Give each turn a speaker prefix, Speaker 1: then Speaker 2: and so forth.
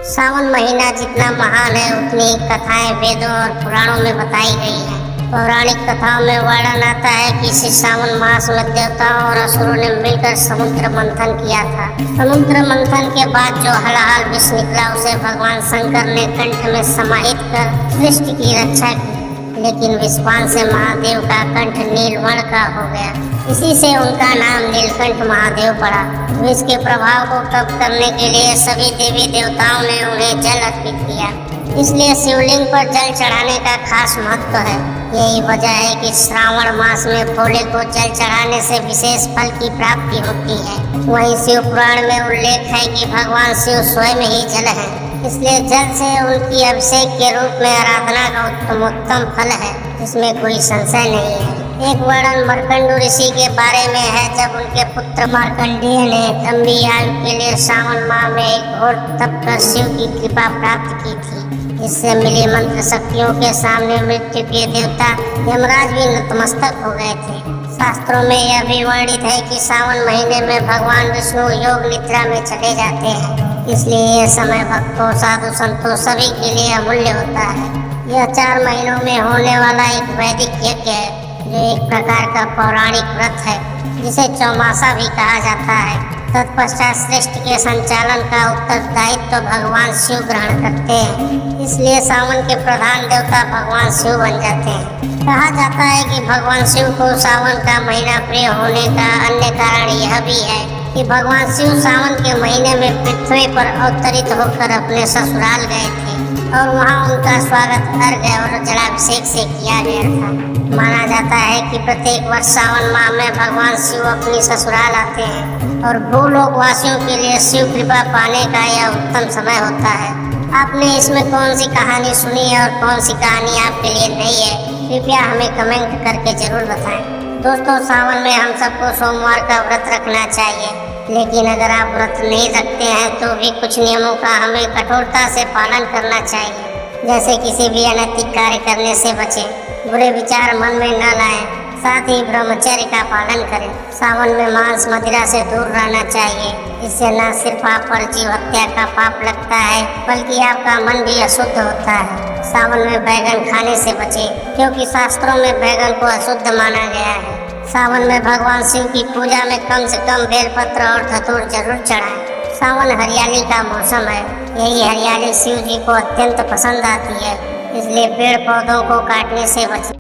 Speaker 1: सावन महीना जितना महान है उतनी कथाएं वेदों और पुराणों में बताई गई हैं। पौराणिक कथाओं में वर्णन आता है कि इसी सावन मास में देवताओं और असुरों ने मिलकर समुद्र मंथन किया था। समुद्र मंथन के बाद जो हलाहल विष निकला उसे भगवान शंकर ने कंठ में समाहित कर सृष्टि की रक्षा की, लेकिन विषपान से महादेव का कंठ नीलवर्ण का हो गया। इसी से उनका नाम नीलकंठ महादेव पड़ा। विष के प्रभाव को कम करने के लिए सभी देवी देवताओं ने उन्हें जल अर्पित किया, इसलिए शिवलिंग पर जल चढ़ाने का खास महत्व है। यही वजह है कि श्रावण मास में भोले को जल चढ़ाने से विशेष फल की प्राप्ति होती है। वहीं शिव पुराण में उल्लेख है कि भगवान शिव स्वयं ही जल है, इसलिए जल से उनकी अभिषेक के रूप में आराधना का उत्तम फल है, इसमें कोई संशय नहीं है। एक वर्णन मार्कंडू ऋषि के बारे में है। जब उनके पुत्र मार्कंडेय ने लंबी आयु के लिए सावन माह में एक घोर तप कर शिव की कृपा प्राप्त की थी, इससे मिली मंत्र शक्तियों के सामने मृत्यु के देवता यमराज भी नतमस्तक हो गए थे। शास्त्रों में यह भी वर्णित है कि सावन महीने में भगवान विष्णु योग निद्रा में चले जाते हैं, इसलिए यह समय भक्तों, साधु संतों सभी के लिए अमूल्य होता है। यह 4 महीनों में होने वाला एक वैदिक यज्ञ है, जो एक प्रकार का पौराणिक व्रत है, जिसे चौमासा भी कहा जाता है। तत्पश्चात सृष्टि के संचालन का उत्तरदायित्व भगवान शिव ग्रहण करते हैं, इसलिए सावन के प्रधान देवता भगवान शिव बन जाते हैं। कहा जाता है कि भगवान शिव को सावन का महीना प्रिय होने का अन्य कारण यह भी है कि भगवान शिव सावन के महीने में पृथ्वी पर अवतरित होकर अपने ससुराल गए थे और वहाँ उनका स्वागत अर्घ्य और जलाभिषेक से किया गया था। माना जाता है कि प्रत्येक वर्ष सावन माह में भगवान शिव अपनी ससुराल आते हैं और भूलोक वासियों के लिए शिव कृपा पाने का यह उत्तम समय होता है। आपने इसमें कौन सी कहानी सुनी है और कौन सी कहानी आपके लिए नई है, कृपया हमें कमेंट करके जरूर बताएं। दोस्तों, सावन में हम सबको सोमवार का व्रत रखना चाहिए, लेकिन अगर आप व्रत नहीं रखते हैं तो भी कुछ नियमों का हमें कठोरता से पालन करना चाहिए। जैसे किसी भी अनैतिक कार्य करने से बचें, बुरे विचार मन में न लाएं, साथ ही ब्रह्मचर्य का पालन करें। सावन में मांस मदिरा से दूर रहना चाहिए, इससे न सिर्फ आप पर जीव हत्या का पाप लगता है, बल्कि आपका मन भी अशुद्ध होता है। सावन में बैगन खाने से बचें, क्योंकि शास्त्रों में बैगन को अशुद्ध माना गया है। सावन में भगवान शिव की पूजा में कम से कम बेलपत्र और धतूर जरूर चढ़ाएं। सावन हरियाली का मौसम है, यही हरियाली शिव जी को अत्यंत पसंद आती है, इसलिए पेड़ पौधों को काटने से बचें।